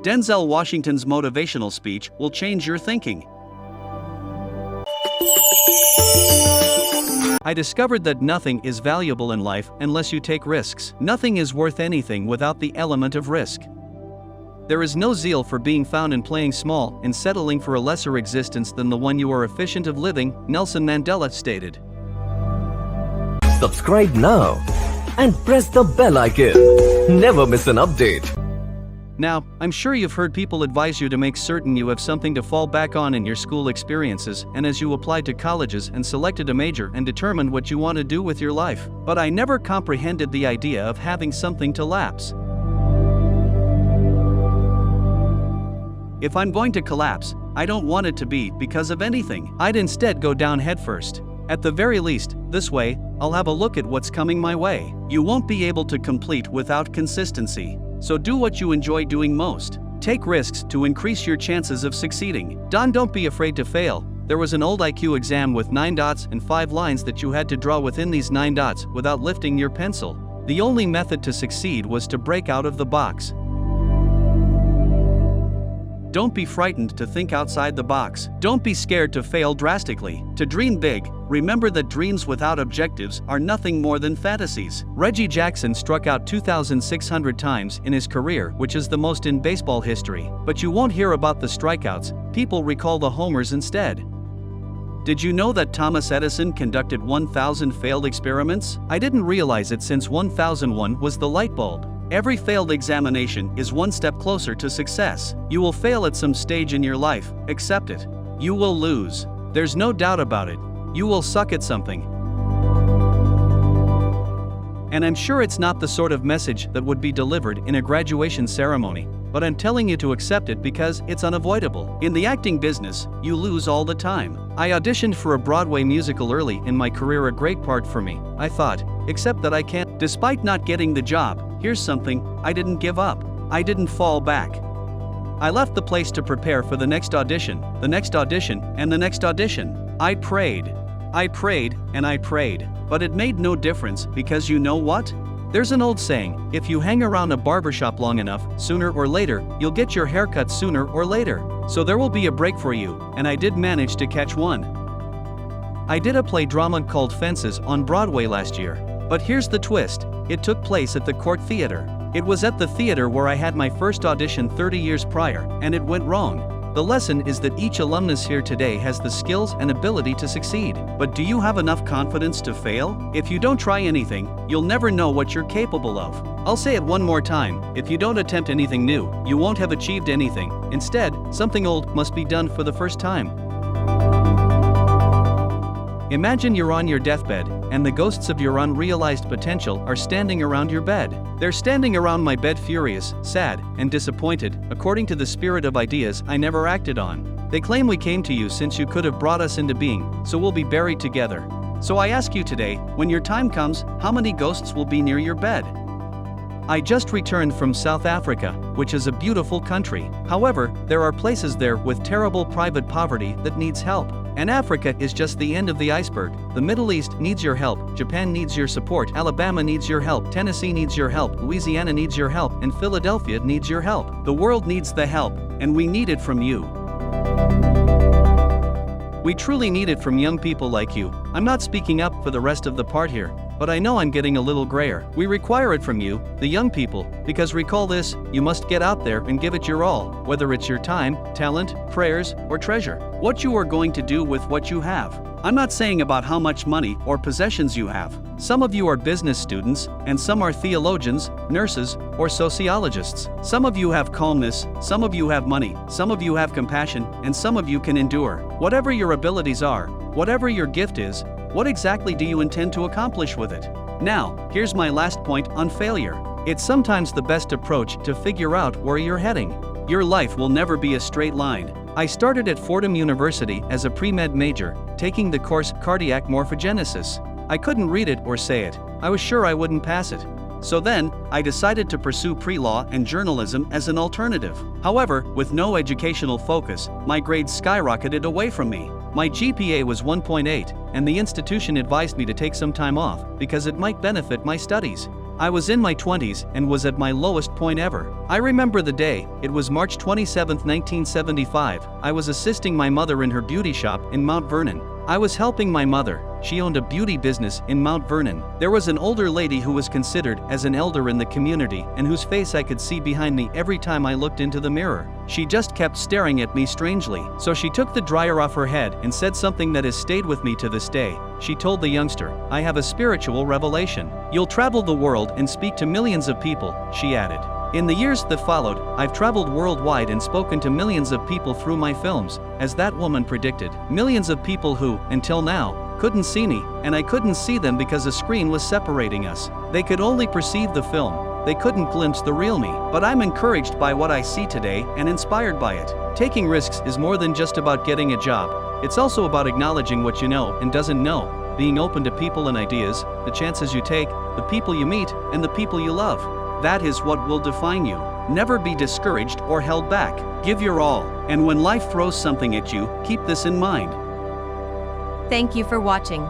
Denzel Washington's motivational speech will change your thinking. I discovered that nothing is valuable in life unless you take risks. Nothing is worth anything without the element of risk. There is no zeal for being found in playing small and settling for a lesser existence than the one you are efficient of living, Nelson Mandela stated. Subscribe now and press the bell icon. Never miss an update. Now, I'm sure you've heard people advise you to make certain you have something to fall back on in your school experiences and as you applied to colleges and selected a major and determined what you want to do with your life. But I never comprehended the idea of having something to lapse. If I'm going to collapse, I don't want it to be because of anything. I'd instead go down headfirst. At the very least, this way, I'll have a look at what's coming my way. You won't be able to complete without consistency. So do what you enjoy doing most. Take risks to increase your chances of succeeding. Don't be afraid to fail. There was an old IQ exam with 9 dots and 5 lines that you had to draw within these 9 dots without lifting your pencil. The only method to succeed was to break out of the box. Don't be frightened to think outside the box. Don't be scared to fail drastically. To dream big, remember that dreams without objectives are nothing more than fantasies. Reggie Jackson struck out 2,600 times in his career, which is the most in baseball history. But you won't hear about the strikeouts, people recall the homers instead. Did you know that Thomas Edison conducted 1,000 failed experiments? I didn't realize it since 1001 was the light bulb. Every failed examination is one step closer to success. You will fail at some stage in your life, accept it. You will lose. There's no doubt about it. You will suck at something. And I'm sure it's not the sort of message that would be delivered in a graduation ceremony, but I'm telling you to accept it because it's unavoidable. In the acting business, you lose all the time. I auditioned for a Broadway musical early in my career, a great part for me, I thought, except that I can't. Despite not getting the job, here's something, I didn't give up. I didn't fall back. I left the place to prepare for the next audition, and the next audition. I prayed, and I prayed, but it made no difference because you know what? There's an old saying, if you hang around a barbershop long enough, sooner or later, you'll get your haircut sooner or later. So there will be a break for you, and I did manage to catch one. I did a play drama called Fences on Broadway last year. But here's the twist, it took place at the Court Theater. It was at the theater where I had my first audition 30 years prior, and it went wrong. The lesson is that each alumnus here today has the skills and ability to succeed. But do you have enough confidence to fail? If you don't try anything, you'll never know what you're capable of. I'll say it one more time, if you don't attempt anything new, you won't have achieved anything. Instead, something old must be done for the first time. Imagine you're on your deathbed, and the ghosts of your unrealized potential are standing around your bed. They're standing around my bed furious, sad, and disappointed, according to the spirit of ideas I never acted on. They claim we came to you since you could have brought us into being, so we'll be buried together. So I ask you today, when your time comes, how many ghosts will be near your bed? I just returned from South Africa, which is a beautiful country. However, there are places there with terrible private poverty that needs help. And Africa is just the end of the iceberg. The Middle East needs your help, Japan needs your support, Alabama needs your help, Tennessee needs your help, Louisiana needs your help, and Philadelphia needs your help. The world needs the help, and we need it from you. We truly need it from young people like you. I'm not speaking up for the rest of the part here, but I know I'm getting a little grayer. We require it from you, the young people, because recall this, you must get out there and give it your all, whether it's your time, talent, prayers, or treasure. What you are going to do with what you have. I'm not saying about how much money or possessions you have. Some of you are business students, and some are theologians, nurses, or sociologists. Some of you have calmness, some of you have money, some of you have compassion, and some of you can endure. Whatever your abilities are, whatever your gift is, what exactly do you intend to accomplish with it? Now, here's my last point on failure. It's sometimes the best approach to figure out where you're heading. Your life will never be a straight line. I started at Fordham University as a pre-med major, taking the course Cardiac Morphogenesis. I couldn't read it or say it. I was sure I wouldn't pass it. So then, I decided to pursue pre-law and journalism as an alternative. However, with no educational focus, my grades skyrocketed away from me. My GPA was 1.8, and the institution advised me to take some time off because it might benefit my studies. I was in my 20s and was at my lowest point ever. I remember the day, it was March 27, 1975. I was assisting my mother in her beauty shop in Mount Vernon. I was helping my mother. She owned a beauty business in Mount Vernon. There was an older lady who was considered as an elder in the community and whose face I could see behind me every time I looked into the mirror. She just kept staring at me strangely. So she took the dryer off her head and said something that has stayed with me to this day. She told the youngster, "I have a spiritual revelation. You'll travel the world and speak to millions of people," she added. In the years that followed, I've traveled worldwide and spoken to millions of people through my films, as that woman predicted. Millions of people who, until now, couldn't see me, and I couldn't see them because a screen was separating us. They could only perceive the film. They couldn't glimpse the real me. But I'm encouraged by what I see today and inspired by it. Taking risks is more than just about getting a job. It's also about acknowledging what you know and doesn't know, being open to people and ideas, the chances you take, the people you meet, and the people you love. That is what will define you. Never be discouraged or held back. Give your all. And when life throws something at you, keep this in mind. Thank you for watching.